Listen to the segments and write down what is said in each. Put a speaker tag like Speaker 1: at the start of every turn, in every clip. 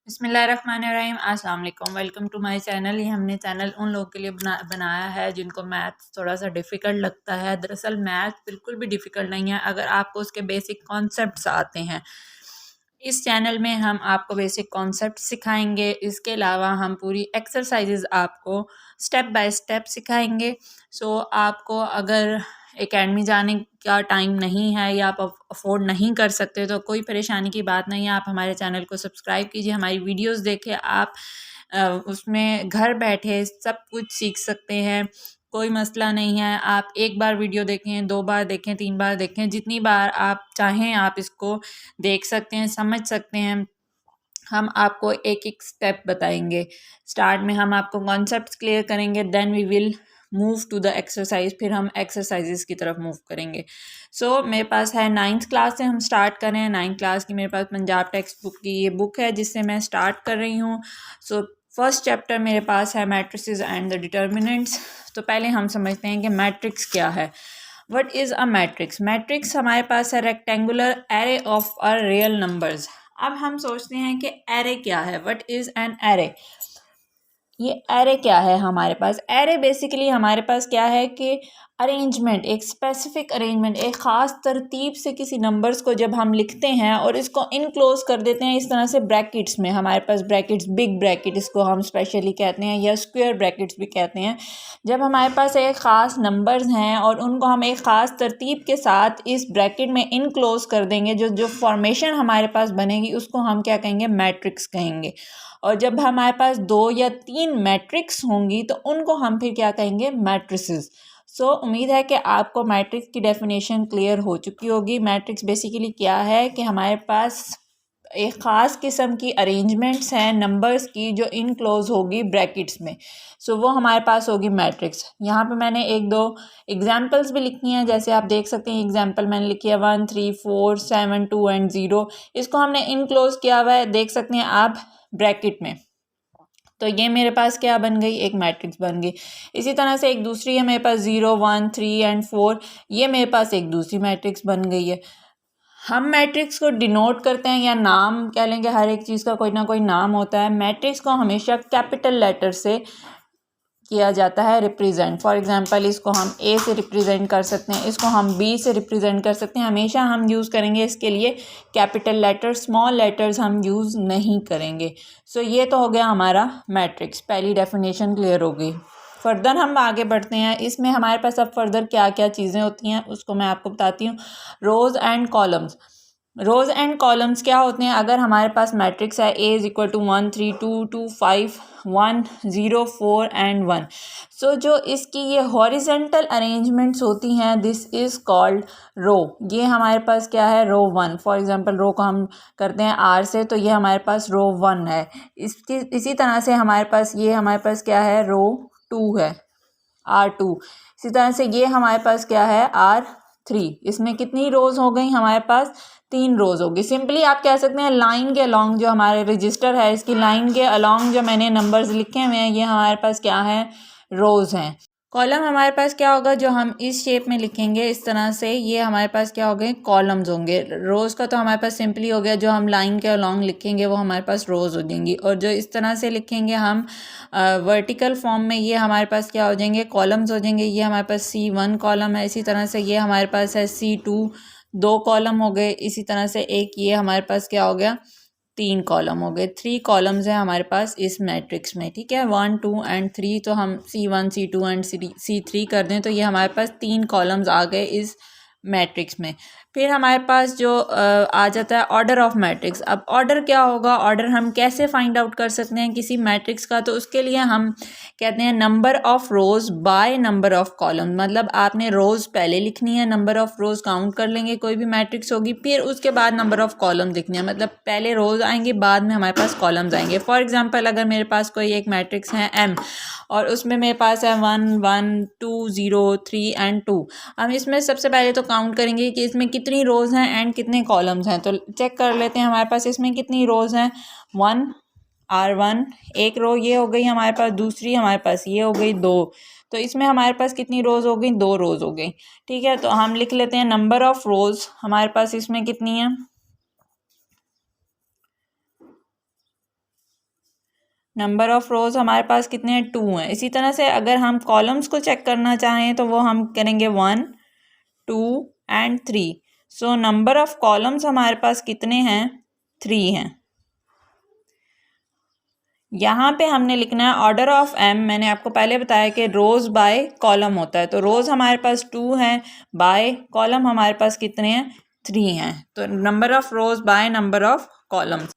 Speaker 1: बिस्मिल्लाहिर्रहमानिर्रहीम। अस्सलाम वालेकुम। Welcome to my channel. ये हमने चैनल उन लोगों के लिए बनाया है जिनको मैथ थोड़ा सा डिफ़िकल्ट लगता है। दरअसल मैथ बिल्कुल भी डिफ़िकल्ट नहीं है अगर आपको उसके बेसिक कॉन्सेप्ट्स आते हैं। इस चैनल में हम आपको बेसिक कॉन्सेप्ट सिखाएंगे। इसके अलावा हम पूरी एक्सरसाइजेज आपको स्टेप बाय स्टेप सिखाएंगे। सो आपको अगर एकेडमी जाने का टाइम नहीं है या आप अफोर्ड नहीं कर सकते तो कोई परेशानी की बात नहीं है। आप हमारे चैनल को सब्सक्राइब कीजिए, हमारी वीडियोस देखें। आप उसमें घर बैठे सब कुछ सीख सकते हैं, कोई मसला नहीं है। आप एक बार वीडियो देखें, 2 बार देखें, 3 बार देखें, जितनी बार आप चाहें आप इसको देख सकते हैं, समझ सकते हैं। हम आपको एक एक स्टेप बताएंगे। स्टार्ट में हम आपको कॉन्सेप्ट्स क्लियर करेंगे, then we will move to the exercise. फिर हम एक्सरसाइजेस की तरफ मूव करेंगे। मेरे पास है 9th क्लास से हम स्टार्ट कर रहे हैं। 9th क्लास की मेरे पास पंजाब टेक्स्ट बुक की ये बुक है जिससे मैं स्टार्ट कर रही हूँ। फर्स्ट चैप्टर मेरे पास है मैट्रिसेस एंड द डिटर्मिनेंट्स। तो पहले हम समझते हैं कि मैट्रिक्स क्या है। What is a matrix? Matrix हमारे पास है rectangular array of a real numbers. अब हम सोचते हैं कि एरे क्या है। What is an array? ये एरे क्या है हमारे पास? एरे बेसिकली हमारे पास क्या है कि अरेंजमेंट, एक स्पेसिफिक अरेंजमेंट, एक ख़ास तरतीब से किसी नंबर्स को जब हम लिखते हैं और इसको इनक्लोज कर देते हैं इस तरह से ब्रैकेट्स में। हमारे पास ब्रैकेट्स, बिग ब्रैकेट इसको हम स्पेशली कहते हैं या स्क्वायर ब्रैकेट्स भी कहते हैं। जब हमारे पास एक ख़ास नंबर्स हैं और उनको हम एक ख़ास तरतीब के साथ इस ब्रैकेट में इनक्लोज कर देंगे, जो जो फॉर्मेशन हमारे पास बनेगी उसको हम क्या कहेंगे? मैट्रिक्स कहेंगे। और जब हमारे पास 2 या 3 मैट्रिक्स होंगी तो उनको हम फिर क्या कहेंगे? मैट्रिसेस। उम्मीद है कि आपको मैट्रिक्स की डेफिनेशन क्लियर हो चुकी होगी। मैट्रिक्स बेसिकली क्या है कि हमारे पास एक ख़ास किस्म की अरेंजमेंट्स हैं नंबर्स की जो इनक्लोज होगी ब्रैकेट्स में। वो हमारे पास होगी मैट्रिक्स। यहाँ पे मैंने 1-2 एग्जांपल्स भी लिखी हैं। जैसे आप देख सकते हैं एग्जांपल मैंने लिखी है 1 3 4 7 2 एंड 0। इसको हमने इनक्लोज किया हुआ है, देख सकते हैं आप ब्रैकेट में। तो ये मेरे पास क्या बन गई? एक मैट्रिक्स बन गई। इसी तरह से एक दूसरी है मेरे पास 0 1 3 एंड 4। ये मेरे पास एक दूसरी मैट्रिक्स बन गई है। हम मैट्रिक्स को डिनोट करते हैं या नाम कह लेंगे, हर एक चीज़ का कोई ना कोई नाम होता है। मैट्रिक्स को हमेशा कैपिटल लेटर से किया जाता है रिप्रेजेंट। फॉर एग्जांपल इसको हम ए से रिप्रेजेंट कर सकते हैं, इसको हम बी से रिप्रेजेंट कर सकते हैं। हमेशा हम यूज़ करेंगे इसके लिए कैपिटल लेटर, स्मॉल लेटर्स हम यूज़ नहीं करेंगे। ये तो हो गया हमारा मैट्रिक्स। पहली डेफिनेशन क्लियर हो गई। फर्दर हम आगे बढ़ते हैं। इसमें हमारे पास अब फर्दर क्या क्या चीज़ें होती हैं उसको मैं आपको बताती हूँ। Rows and columns. Rows and columns क्या होते हैं? अगर हमारे पास मैट्रिक्स है A = 1 3 2 2 5 1 0 4 एंड 1। जो इसकी ये हॉरिजेंटल अरेंजमेंट्स होती हैं दिस इज़ कॉल्ड रो। ये हमारे पास क्या है? रो 1। फॉर एग्जांपल रो को हम करते हैं R से, तो ये हमारे पास रो 1 है। इसी तरह से हमारे पास क्या है? रो 2 है, R2। इसी तरह से ये हमारे पास क्या है? R3। इसमें कितनी रोज़ हो गई? हमारे पास 3 रोज़ होगी। सिंपली आप कह सकते हैं लाइन के अलॉन्ग जो हमारे रजिस्टर है इसकी लाइन के अलॉन्ग जो मैंने नंबर्स लिखे हुए हैं ये हमारे पास क्या है? रोज़ हैं। कॉलम हमारे पास क्या होगा? जो हम इस शेप में लिखेंगे इस तरह से, ये हमारे पास क्या हो गए? कॉलम्स होंगे। रोज़ का तो हमारे पास सिंपली हो गया, जो हम लाइन के अलॉन्ग लिखेंगे वो हमारे पास रोज़ हो जाएंगी। और जो इस तरह से लिखेंगे हम वर्टिकल फॉर्म में, ये हमारे पास क्या हो जाएंगे? कॉलम्स हो जाएंगे। ये हमारे पास C1 कॉलम है। इसी तरह से ये हमारे पास है C2, 2 कॉलम हो गए। इसी तरह से एक ये हमारे पास क्या हो गया? 3 कॉलम हो गए। 3 कॉलम्स हैं हमारे पास इस मैट्रिक्स में। ठीक है, 1 2 एंड 3। तो हम C1 C2 एंड C3 कर दें तो ये हमारे पास 3 कॉलम्स आ गए इस मैट्रिक्स में। फिर हमारे पास जो आ जाता है ऑर्डर ऑफ मैट्रिक्स। अब ऑर्डर क्या होगा? ऑर्डर हम कैसे फाइंड आउट कर सकते हैं किसी मैट्रिक्स का? तो उसके लिए हम कहते हैं number of rows by number of column. मतलब आपने रोज़ पहले लिखनी है, नंबर ऑफ रोज़ काउंट कर लेंगे कोई भी मैट्रिक्स होगी, फिर उसके बाद नंबर ऑफ कॉलम लिखनी है। मतलब पहले रोज़ आएंगे, बाद में हमारे पास कॉलम्स आएंगे। फॉर एग्जांपल अगर मेरे पास कोई एक मैट्रिक्स है M और उसमें मेरे पास है 1 1 2 0 3 एंड 2। हम इसमें सबसे पहले तो काउंट करेंगे कि इसमें कितनी रोज़ हैं एंड कितने कॉलम्स हैं। तो चेक कर लेते हैं हमारे पास इसमें कितनी रोज़ हैं। 1 R1 एक रो ये हो गई हमारे पास, दूसरी हमारे पास ये हो गई 2। तो इसमें हमारे पास कितनी रोज़ हो गई? 2 रोज़ हो गई। ठीक है, तो हम लिख लेते हैं नंबर ऑफ रोज़ हमारे पास इसमें कितनी है? नंबर ऑफ़ रोज़ हमारे पास कितने हैं, 2 हैं। इसी तरह से अगर हम कॉलम्स को चेक करना चाहें तो वो हम करेंगे 1 2 and 3। So number of columns हमारे पास कितने हैं, 3 हैं। यहाँ पे हमने लिखना है ऑर्डर ऑफ एम। मैंने आपको पहले बताया कि रोज़ बाय कॉलम होता है, तो रोज़ हमारे पास 2 हैं, बाय कॉलम हमारे पास कितने हैं, 3 हैं। तो number of rows by number of columns.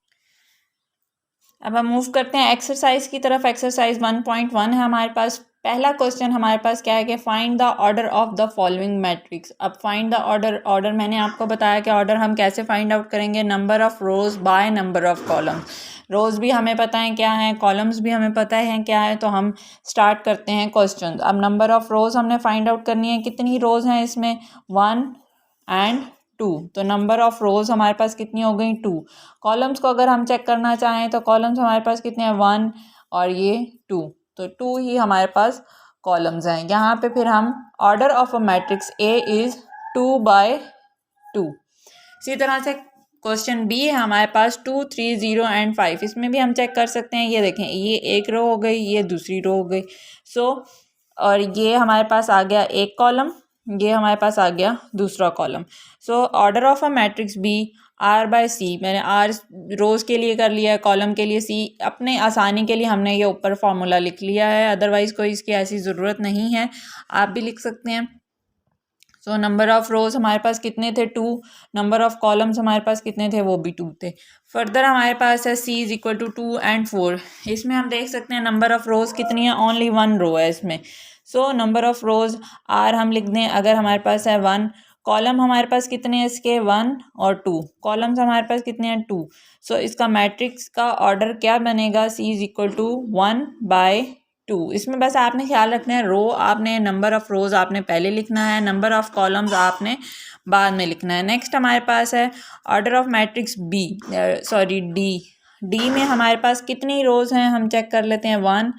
Speaker 1: अब हम मूव करते हैं एक्सरसाइज की तरफ। एक्सरसाइज 1.1 है हमारे पास। पहला क्वेश्चन हमारे पास क्या है कि find the order of the following matrix. अब फाइंड द ऑर्डर मैंने आपको बताया कि ऑर्डर हम कैसे फाइंड आउट करेंगे, number of rows by number of columns. Rows भी हमें पता है क्या है, कॉलम्स भी हमें पता है क्या है, तो हम स्टार्ट करते हैं क्वेश्चन। अब नंबर ऑफ़ रोज़ हमने फाइंड आउट करनी है, कितनी रोज़ हैं इसमें, 1 एंड 2। तो नंबर ऑफ़ रोज़ हमारे पास कितनी हो गई, 2। कॉलम्स को अगर हम चेक करना चाहें तो कॉलम्स हमारे पास कितने हैं, 1 और ये 2। तो 2 ही हमारे पास कॉलम्स हैं। यहाँ पे फिर हम order of a matrix A is 2/2। इसी तरह से क्वेश्चन बी है हमारे पास 2 3 0 एंड 5। इसमें भी हम चेक कर सकते हैं। ये देखें, ये एक रो हो गई, ये दूसरी रो हो गई। और ये हमारे पास आ गया एक कॉलम, ये हमारे पास आ गया दूसरा column. So order of a matrix be R/C। मैंने R रोज़ के लिए कर लिया है, कॉलम के लिए C। अपने आसानी के लिए हमने ये ऊपर फार्मूला लिख लिया है, अदरवाइज़ कोई इसकी ऐसी ज़रूरत नहीं है, आप भी लिख सकते हैं। सो नंबर ऑफ़ रोज़ हमारे पास कितने थे, 2। नंबर ऑफ़ कॉलम्स हमारे पास कितने थे, वो भी 2 थे। फर्दर हमारे पास है C is equal to 2 and 4। इसमें हम देख सकते हैं नंबर ऑफ़ रोज़ कितनी है, ओनली 1 रो है इसमें। So number of rows R हम लिख दें, अगर हमारे पास है 1। कॉलम हमारे पास कितने हैं इसके, 1 और 2। कॉलम्स हमारे पास कितने हैं, 2। सो इसका मैट्रिक्स का ऑर्डर क्या बनेगा, C इज़ इक्वल टू 1/2। इसमें बस आपने ख्याल रखना है, रो आपने नंबर ऑफ़ रोज़ आपने पहले लिखना है, नंबर ऑफ़ कॉलम्स आपने बाद में लिखना है। नेक्स्ट हमारे पास है ऑर्डर ऑफ मैट्रिक्स डी में हमारे पास कितनी रोज़ हैं, हम चेक कर लेते हैं, 1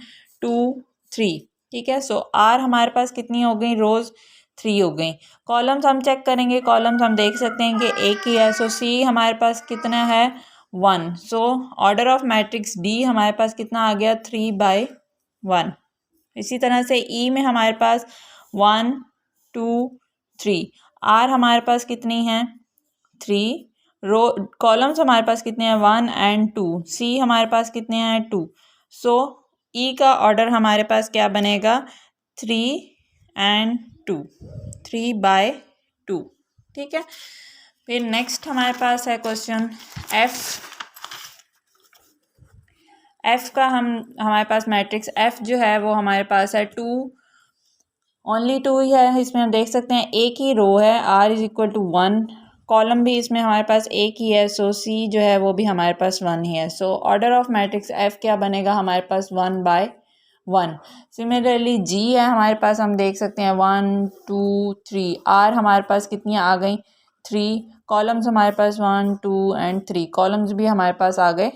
Speaker 1: 2 3। ठीक है। सो आर हमारे पास कितनी हो गई रोज़, 3 हो गई। कॉलम्स हम चेक करेंगे, कॉलम्स हम देख सकते हैं कि एक ही है। सो सी हमारे पास कितना है, 1। सो ऑर्डर ऑफ मैट्रिक्स डी हमारे पास कितना आ गया, 3/1। इसी तरह से ई में हमारे पास 1 2 3। आर हमारे पास कितनी हैं, 3। रो कॉलम्स हमारे पास कितने हैं, 1 एंड 2। सी हमारे पास कितने हैं, 2। सो ई का ऑर्डर हमारे पास क्या बनेगा, 3 एंड 2, 3/2। ठीक है। फिर नेक्स्ट हमारे पास है क्वेश्चन एफ का। हमारे पास मैट्रिक्स एफ जो है वो हमारे पास है 2, ओनली 2 ही है। इसमें हम देख सकते हैं एक ही रो है, R is equal to 1। Column भी इसमें हमारे पास एक ही है, सो C जो है वो भी हमारे पास 1 ही है। सो ऑर्डर ऑफ मैट्रिक्स F क्या बनेगा हमारे पास, 1/1। सिमिलरली G है हमारे पास, हम देख सकते हैं 1 2 3। R हमारे पास कितनी आ गई, 3। कॉलम्स हमारे पास 1 2 एंड 3। कॉलम्स भी हमारे पास आ गए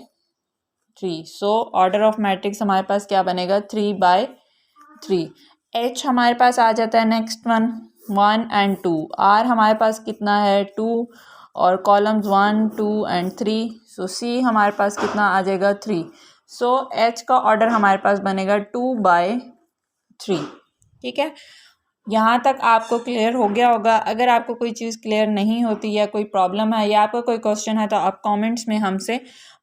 Speaker 1: 3। सो ऑर्डर ऑफ मैट्रिक्स हमारे पास क्या बनेगा, 3/3। H हमारे पास आ जाता है नेक्स्ट 1 एंड 2। R हमारे पास कितना है, 2। और कॉलम्स 1 2 एंड 3। सो C हमारे पास कितना आ जाएगा, 3। सो H का ऑर्डर हमारे पास बनेगा 2/3। ठीक है। यहाँ तक आपको क्लियर हो गया होगा। अगर आपको कोई चीज़ क्लियर नहीं होती या कोई प्रॉब्लम है या आपको कोई क्वेश्चन है तो आप कमेंट्स में हमसे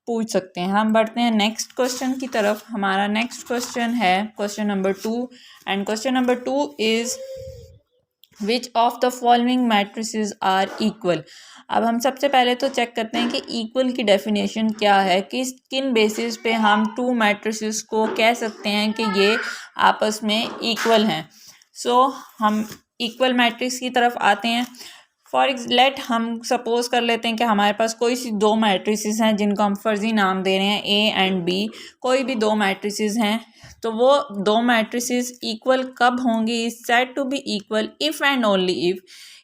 Speaker 1: पूछ सकते हैं। हम बढ़ते हैं नेक्स्ट क्वेश्चन की तरफ। हमारा नेक्स्ट क्वेश्चन है question number 2 and question number 2 is which of the following matrices are equal. अब हम सबसे पहले तो चेक करते हैं कि इक्वल की डेफिनेशन क्या है, किन बेसिस पे हम 2 मैट्रिसेस को कह सकते हैं कि ये आपस में इक्वल हैं। सो हम इक्वल मैट्रिक्स की तरफ आते हैं। लेट हम सपोज कर लेते हैं कि हमारे पास कोई सी 2 मैट्रिसेस हैं जिनको हम फर्जी नाम दे रहे हैं A एंड B। कोई भी 2 मैट्रिसेस हैं तो वो 2 मैट्रिसेस इक्वल कब होंगी, is said to be equal if and only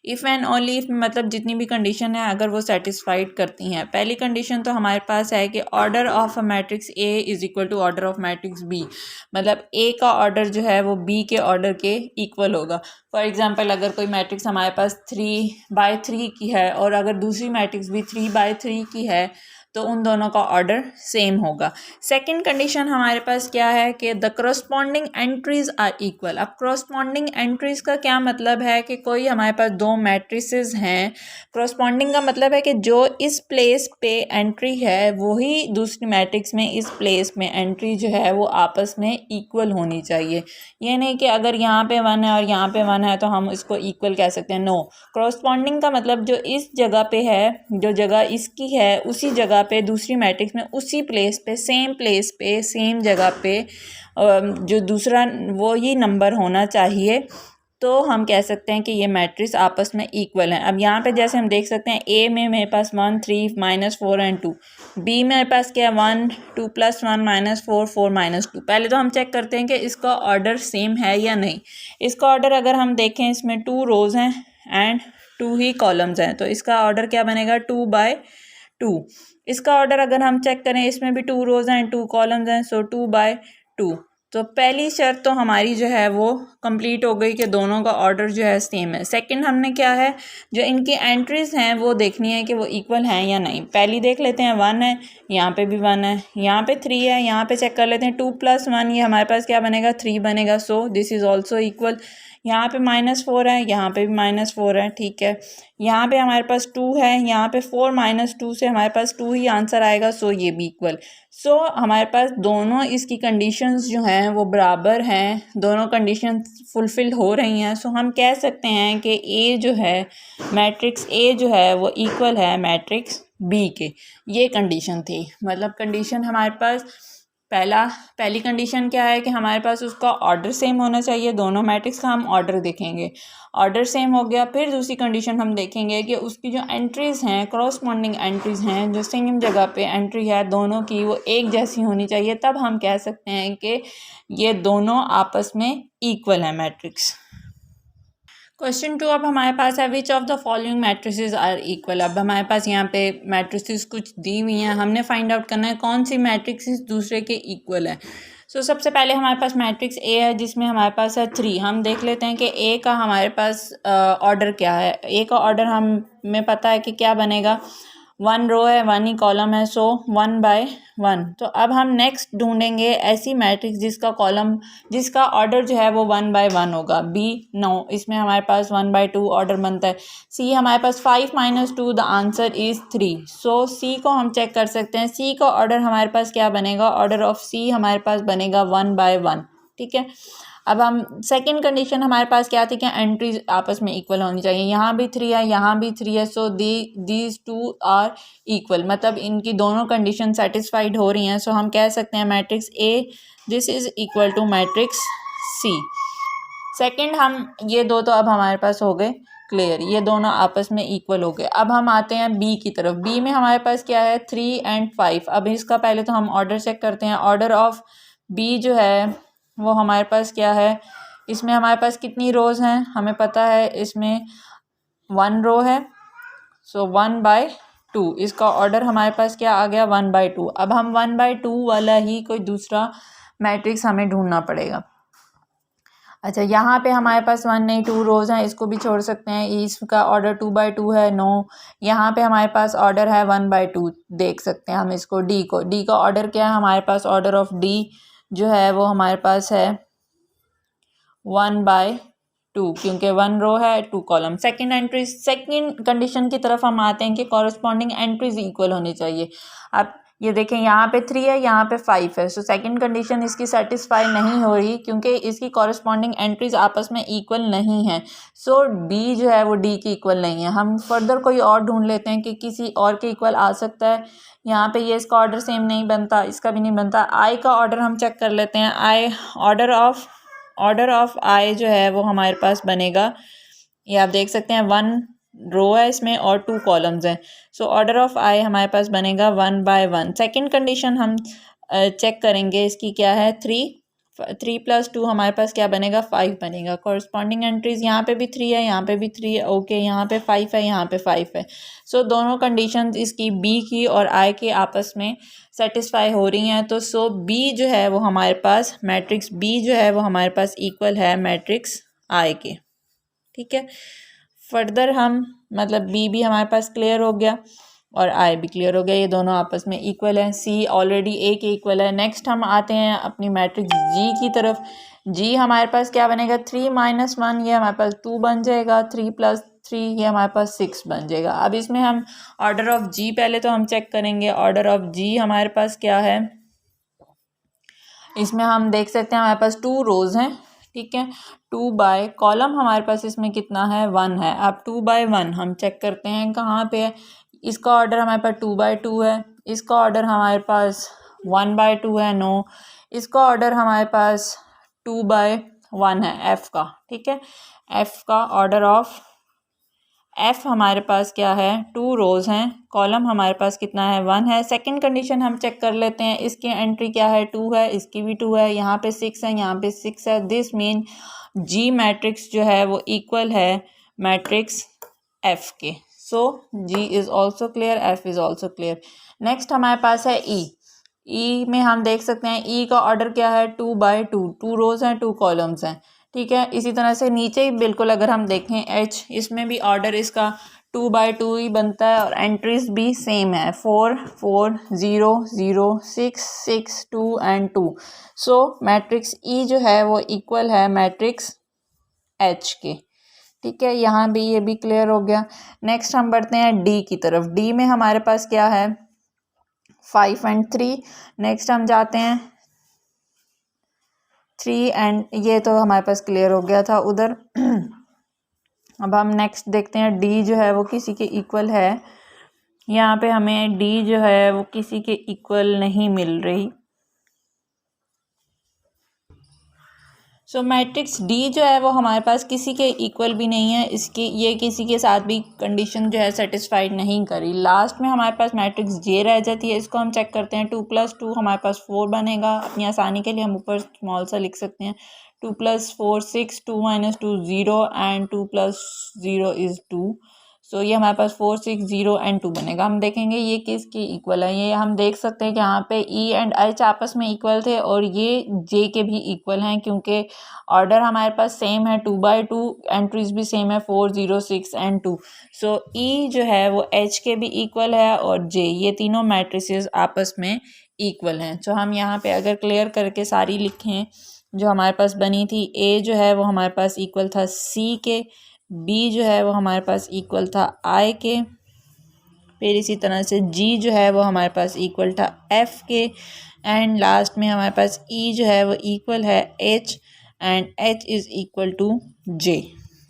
Speaker 1: if and only if मतलब जितनी भी कंडीशन है अगर वो सेटिस्फाइड करती हैं। पहली कंडीशन तो हमारे पास है कि order of a matrix A is equal to order of matrix B। मतलब A का ऑर्डर जो है वो B के ऑर्डर के इक्वल होगा। फॉर एग्जांपल अगर कोई मैट्रिक्स हमारे पास 3/3 की है और अगर दूसरी मैट्रिक्स भी 3/3 की है तो उन दोनों का ऑर्डर सेम होगा। सेकंड कंडीशन हमारे पास क्या है कि the corresponding entries are equal. अब करस्पॉन्डिंग एंट्रीज का क्या मतलब है कि कोई हमारे पास दो मैट्रिसेस हैं, करस्पॉन्डिंग का मतलब है कि जो इस प्लेस पे एंट्री है वही दूसरी मैट्रिक्स में इस प्लेस में एंट्री जो है वो आपस में इक्वल होनी चाहिए। ये नहीं कि अगर यहाँ पे 1 है और यहाँ पे 1 है तो हम इसको इक्वल कह सकते हैं, नो। करस्पॉन्डिंग का मतलब जो इस जगह पे है, जो जगह इसकी है उसी जगह पे दूसरी मैट्रिक्स में उसी प्लेस पे सेम जगह पे जो दूसरा वो ही नंबर होना चाहिए, तो हम कह सकते हैं कि ये मैट्रिक्स आपस में इक्वल हैं। अब यहाँ पे जैसे हम देख सकते हैं ए में मेरे पास 1 3 -4 एंड 2, बी मेरे पास क्या है 1 2 + 1 -4 4 -2। पहले तो हम चेक करते हैं कि इसका ऑर्डर सेम है या नहीं। इसका ऑर्डर अगर हम देखें इसमें 2 रोज़ हैं एंड 2 ही कॉलम्स हैं, तो इसका ऑर्डर क्या बनेगा 2/2। इसका ऑर्डर अगर हम चेक करें इसमें भी 2 रोज़ हैं 2 कॉलम्स हैं, सो 2/2। तो पहली शर्त तो हमारी जो है वो कंप्लीट हो गई कि दोनों का ऑर्डर जो है सेम है। सेकंड हमने क्या है, जो इनकी एंट्रीज हैं वो देखनी है कि वो इक्वल हैं या नहीं। पहली देख लेते हैं 1 है, यहाँ पे भी 1 है, यहाँ पे 3 है, यहाँ पे चेक कर लेते हैं 2 + 1, ये हमारे पास क्या बनेगा 3 बनेगा, so this is also equal. यहाँ पे -4 है, यहाँ पे भी -4 है, ठीक है। यहाँ पे हमारे पास 2 है, यहाँ पे 4 - 2 से हमारे पास 2 ही आंसर आएगा, सो ये भी इक्वल। सो हमारे पास दोनों इसकी कंडीशंस जो हैं वो बराबर हैं, दोनों कंडीशंस फुलफ़िल हो रही हैं। सो हम कह सकते हैं कि ए जो है, मैट्रिक्स ए जो है वो इक्वल है मैट्रिक्स बी के। ये कंडीशन थी, मतलब कंडीशन हमारे पास पहली कंडीशन क्या है कि हमारे पास उसका ऑर्डर सेम होना चाहिए। दोनों मैट्रिक्स का हम ऑर्डर देखेंगे, ऑर्डर सेम हो गया। फिर दूसरी कंडीशन हम देखेंगे कि उसकी जो एंट्रीज़ हैं, करस्पॉन्डिंग एंट्रीज़ हैं, जो सेम जगह पे एंट्री है दोनों की वो एक जैसी होनी चाहिए। तब हम कह सकते हैं कि ये दोनों आपस में इक्वल है मैट्रिक्स। क्वेश्चन 2 अब हमारे पास है which of the following matrices are equal. अब हमारे पास यहाँ पे मैट्रिसेस कुछ दी हुई हैं, हमने फाइंड आउट करना है कौन सी मैट्रिक्स दूसरे के इक्वल है। सो सबसे पहले हमारे पास मैट्रिक्स ए है जिसमें हमारे पास है 3। हम देख लेते हैं कि ए का हमारे पास ऑर्डर क्या है। ए का ऑर्डर हमें पता है कि क्या बनेगा, 1 रो है 1 ही कॉलम है, सो 1/1। तो अब हम नेक्स्ट ढूंढेंगे ऐसी मैट्रिक्स जिसका ऑर्डर जो है वो 1/1 होगा। बी नो, इसमें हमारे पास 1/2 ऑर्डर बनता है। सी हमारे पास 5 - 2 द आंसर इज़ 3। सो सी को हम चेक कर सकते हैं। सी का ऑर्डर हमारे पास क्या बनेगा, ऑर्डर ऑफ सी हमारे पास बनेगा 1/1, ठीक है। अब हम सेकंड कंडीशन हमारे पास क्या थी कि एंट्रीज आपस में इक्वल होनी चाहिए। यहाँ भी 3 है, यहाँ भी 3 है, सो दीज 2 आर इक्वल, मतलब इनकी दोनों कंडीशन सेटिस्फाइड हो रही हैं। सो हम कह सकते हैं matrix A this is equal to matrix C. Second हम ये दो तो अब हमारे पास हो गए क्लियर, ये दोनों आपस में इक्वल हो गए। अब हम आते हैं बी की तरफ। बी में हमारे पास क्या है 3 एंड 5। अब इसका पहले तो हम ऑर्डर चेक करते हैं। ऑर्डर ऑफ बी जो है वो हमारे पास क्या है, इसमें हमारे पास कितनी रोज़ हैं हमें पता है, इसमें 1 रो है, सो 1/2। इसका ऑर्डर हमारे पास क्या आ गया 1/2। अब हम 1/2 वाला ही कोई दूसरा मैट्रिक्स हमें ढूंढना पड़ेगा। अच्छा, यहाँ पे हमारे पास 1 नहीं 2 रोज़ हैं, इसको भी छोड़ सकते हैं। इसका ऑर्डर 2/2 है, नो। यहाँ पे हमारे पास ऑर्डर है 1/2, देख सकते हैं हम इसको। डी का ऑर्डर क्या है हमारे पास, ऑर्डर ऑफ डी जो है वो हमारे पास है 1/2, क्योंकि 1 रो है 2 कॉलम। सेकंड कंडीशन की तरफ हम आते हैं कि कॉरस्पॉन्डिंग एंट्रीज इक्वल होनी चाहिए। अब ये देखें यहाँ पे 3 है, यहाँ पे 5 है, सो सेकंड कंडीशन इसकी सेटिस्फाई नहीं हो रही क्योंकि इसकी कॉरस्पॉन्डिंग एंट्रीज आपस में इक्वल नहीं है। सो डी जो है वो डी की इक्वल नहीं है। हम फर्दर कोई और ढूंढ लेते हैं कि किसी और के इक्वल आ सकता है। यहाँ पे ये इसका ऑर्डर सेम नहीं बनता, इसका भी नहीं बनता। आई का ऑर्डर हम चेक कर लेते हैं। आई ऑर्डर ऑफ आई जो है वो हमारे पास बनेगा, ये आप देख सकते हैं 1 रो है इसमें और 2 कॉलम्स हैं। सो ऑर्डर ऑफ आई हमारे पास बनेगा 1/1। सेकंड कंडीशन हम चेक करेंगे, इसकी क्या है 3 + 2 हमारे पास क्या बनेगा 5 बनेगा। कॉरस्पॉन्डिंग एंट्रीज यहाँ पे भी 3 है, यहाँ पे भी 3 है, ओके। यहाँ पे 5 है, यहाँ पे 5 है। सो दोनों कंडीशन इसकी बी की और आई की आपस में सेटिस्फाई हो रही हैं। तो सो बी जो है वो हमारे पास मैट्रिक्स बी जो है वो हमारे पास इक्वल है मैट्रिक्स आई के, ठीक है। फर्दर हम मतलब बी भी हमारे पास क्लियर हो गया। और आई भी क्लियर हो गया, ये दोनों आपस में इक्वल हैं। सी ऑलरेडी ए के इक्वल है। नेक्स्ट हम आते हैं अपनी मैट्रिक्स जी की तरफ। जी हमारे पास क्या बनेगा, 3 - 1 ये हमारे पास 2 बन जाएगा, 3 + 3 ये हमारे पास 6 बन जाएगा। अब इसमें हम ऑर्डर ऑफ जी पहले तो हम चेक करेंगे। ऑर्डर ऑफ जी हमारे पास क्या है, इसमें हम देख सकते हैं हमारे पास 2 रोज़ हैं, ठीक है। 2 बाय कॉलम हमारे पास इसमें कितना है, 1 है। अब 2 बाय 1 हम चेक करते हैं कहाँ पे है। इसका ऑर्डर हमारे पास 2 बाय 2 है। इसका ऑर्डर हमारे पास 1 बाय 2 है, नो। इसका ऑर्डर हमारे पास 2 बाय 1 है, एफ़ का, ठीक है। एफ़ का ऑर्डर ऑफ एफ हमारे पास क्या है, 2 रोज़ हैं, कॉलम हमारे पास कितना है, 1 है। सेकंड कंडीशन हम चेक कर लेते हैं, इसकी एंट्री क्या है, 2 है, इसकी भी 2 है, यहाँ पे 6 है, यहाँ पे 6 है। दिस मीन जी मैट्रिक्स जो है वो इक्वल है मैट्रिक्स एफ के। So G is also clear, F is also clear. Next हमारे पास है ई। ई में हम देख सकते हैं ई का ऑर्डर क्या है, 2 बाय 2, 2 रोज़ हैं, 2 कॉलम्स हैं, ठीक है। इसी तरह से नीचे ही बिल्कुल अगर हम देखें एच, इसमें भी ऑर्डर इसका 2 बाय 2 ही बनता है और एंट्रीज भी सेम है, 4 4 0 0 6 6 2 एंड 2। सो मैट्रिक्स ई जो है वो इक्वल है मैट्रिक्स एच के, ठीक है। यहाँ भी ये भी क्लियर हो गया। नेक्स्ट हम बढ़ते हैं डी की तरफ। डी में हमारे पास क्या है, 5 एंड 3। नेक्स्ट हम जाते हैं 3 एंड, ये तो हमारे पास क्लियर हो गया था उधर। अब हम नेक्स्ट देखते हैं डी जो है वो किसी के इक्वल है। यहाँ पे हमें डी जो है वो किसी के इक्वल नहीं मिल रही। सो मैट्रिक्स डी जो है वो हमारे पास किसी के इक्वल भी नहीं है, इसकी ये किसी के साथ भी कंडीशन जो है सेटिस्फाइड नहीं करी। लास्ट में हमारे पास मैट्रिक्स जे रह जाती है, इसको हम चेक करते हैं। 2 + 2 हमारे पास 4 बनेगा। अपनी आसानी के लिए हम ऊपर स्मॉल सा लिख सकते हैं, 2 + 4 6, 2 - 2 0 एंड 2 + 0 इज़ 2। सो ये हमारे पास 4 6 0 एंड 2 बनेगा। हम देखेंगे ये किसकी इक्वल है, ये हम देख सकते हैं कि यहाँ पे ई एंड एच आपस में इक्वल थे और ये जे के भी इक्वल हैं, क्योंकि ऑर्डर हमारे पास सेम है, 2 बाय 2, एंट्रीज भी सेम है, 4 0 6 एंड 2। सो ई जो है वो एच के भी इक्वल है और जे, ये तीनों मैट्रिसेस आपस में इक्वल हैं। सो हम यहाँ पे अगर क्लियर करके सारी लिखें जो हमारे पास बनी थी, ए जो है वो हमारे पास इक्वल था सी के, बी जो है वो हमारे पास इक्वल था आई के, फिर इसी तरह से जी जो है वो हमारे पास इक्वल था एफ के, एंड लास्ट में हमारे पास ई जो है वो इक्वल है H and H is equal to J,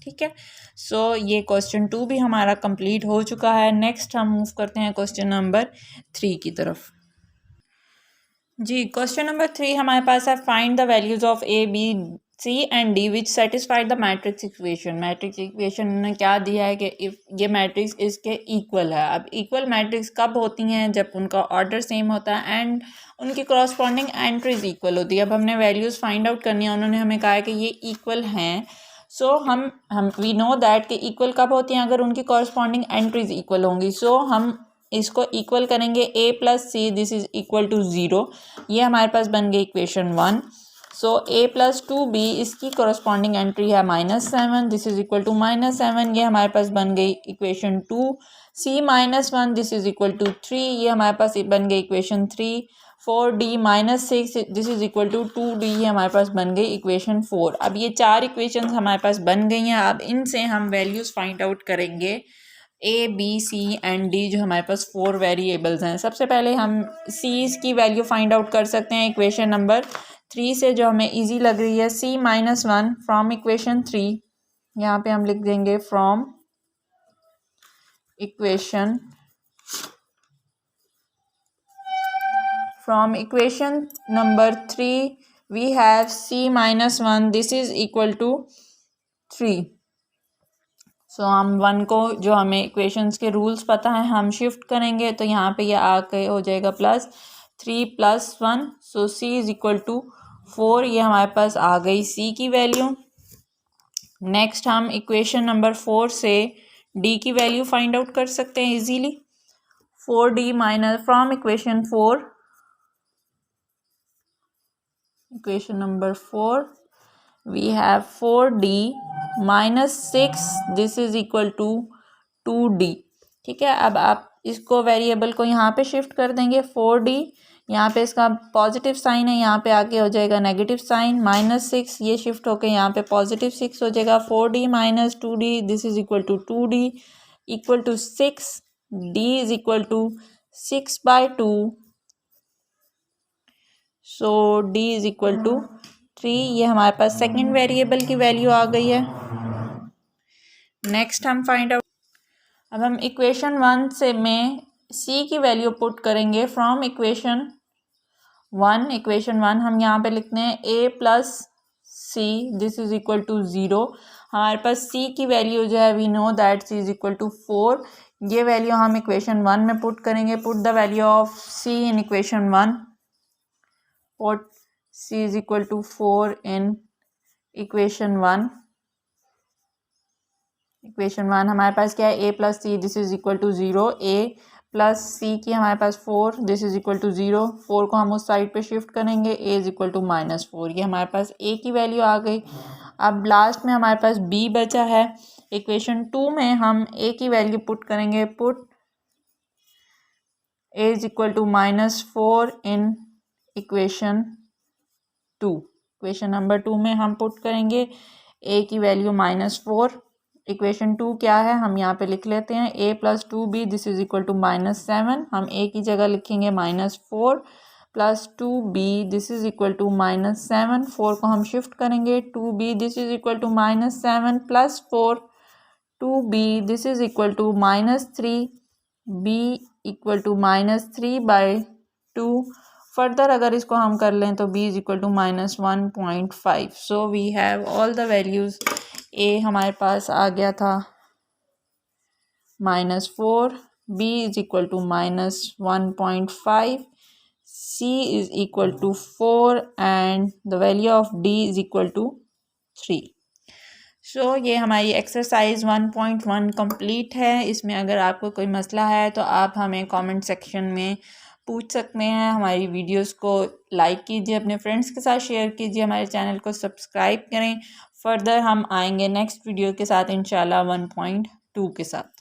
Speaker 1: ठीक है। सो ये क्वेश्चन 2 भी हमारा कंप्लीट हो चुका है। नेक्स्ट हम मूव करते हैं क्वेश्चन नंबर 3 की तरफ। जी क्वेश्चन नंबर 3 हमारे पास है, find the values of a b c and d which satisfied the matrix equation. Matrix equation ने क्या दिया है कि इफ ये मैट्रिक्स इसके इक्वल है। अब इक्वल मैट्रिक्स कब होती हैं, जब उनका ऑर्डर सेम होता है एंड उनकी करॉस्पॉन्डिंग एंट्रीज इक्वल होती है। अब हमने वैल्यूज़ फाइंड आउट करनी है, उन्होंने हमें कहा है कि ये इक्वल हैं। सो हम वी नो दैट कि इक्वल कब होती हैं, अगर उनकी करॉस्पॉन्डिंग एंट्रीज इक्वल होंगी। सो हम इसको इक्वल करेंगे, a + c this is equal to 0, ये हमारे पास बन गई इक्वेशन 1। सो a + 2b इसकी करस्पॉन्डिंग एंट्री है -7, दिस इज इक्वल टू -7, ये हमारे पास बन गई equation 2। c - 1 this is equal to 3, ये हमारे पास बन गई equation 3। 4d - 6 this is equal to 2d, ये हमारे पास बन गई इक्वेशन 4। अब ये 4 इक्वेशन हमारे पास बन गई हैं। अब इनसे हम वैल्यूज़ फाइंड आउट करेंगे, a b c and d जो हमारे पास 4 वेरिएबल्स हैं। सबसे पहले हम सीज़ की वैल्यू फाइंड आउट कर सकते हैं इक्वेशन नंबर 3 से, जो हमें इजी लग रही है। c - 1 फ्रॉम इक्वेशन 3, यहाँ पे हम लिख देंगे from equation number 3 we have c - 1 this is equal to 3। So हम 1 को, जो हमें इक्वेशंस के रूल्स पता है, हम शिफ्ट करेंगे तो यहाँ पे ये आके हो जाएगा +3 + 1। सो c इज़ इक्वल टू 4, ये हमारे पास आ गई c की वैल्यू। नेक्स्ट हम इक्वेशन नंबर 4 से d की वैल्यू फाइंड आउट कर सकते हैं easily. 4d minus from equation 4, equation number 4 we have 4d - 6 this is equal to 2d, ठीक है। अब आप इसको वेरिएबल को यहाँ पे शिफ्ट कर देंगे 4D, यहाँ पे इसका पॉजिटिव साइन है, यहाँ पे आके हो जाएगा नेगेटिव साइन, -6 ये शिफ्ट होके यहाँ पे +6 हो जाएगा। 4D minus 2D this is equal to 2D equal to 6, D is equal to 6/2, so D is equal to 3। ये हमारे पास सेकेंड वेरिएबल की वैल्यू आ गई है। नेक्स्ट हम फाइंड आउट, अब हम इक्वेशन 1 से में C की वैल्यू पुट करेंगे फ्रॉम इक्वेशन 1 हम यहाँ पे लिखते हैं A plus C this is equal to 0। हमारे पास C की वैल्यू जो है we know that C is equal to 4। ये वैल्यू हम इक्वेशन 1 में पुट करेंगे। Put the value of C in equation 1, put C is equal to 4 in equation 1। Equation 1 हमारे पास क्या है, A plus C this is equal to 0, A plus C की हमारे पास 4 दिस इज इक्वल टू 0। 4 को हम उस साइड पे शिफ्ट करेंगे, A इज इक्वल टू -4। ये हमारे पास A की वैल्यू आ गई। अब लास्ट में हमारे पास B बचा है। इक्वेशन 2 में हम A की वैल्यू पुट करेंगे, put A is equal to -4 in equation 2। Equation number 2 में हम पुट करेंगे A की वैल्यू -4। इक्वेशन 2 क्या है हम यहाँ पे लिख लेते हैं, A plus 2B this is equal to -7। हम A की जगह लिखेंगे -4 plus 2B this is equal to -7। 4 को हम शिफ्ट करेंगे, 2B this is equal to -7 plus 4, 2B this is equal to -3, B equal to -3/2। Further अगर इसको हम कर लें तो B is equal to -1.5। So we have all the values. A हमारे पास आ गया था -4, B is equal to -1.5, C is equal to 4 and the value of D is equal to 3। सो ये हमारी एक्सरसाइज 1.1 कंप्लीट है। इसमें अगर आपको कोई मसला है तो आप हमें कमेंट सेक्शन में पूछ सकते हैं। हमारी वीडियोस को लाइक कीजिए, अपने फ्रेंड्स के साथ शेयर कीजिए, हमारे चैनल को सब्सक्राइब करें। फर्दर हम आएंगे नेक्स्ट वीडियो के साथ इंशाल्लाह 1.2 के साथ।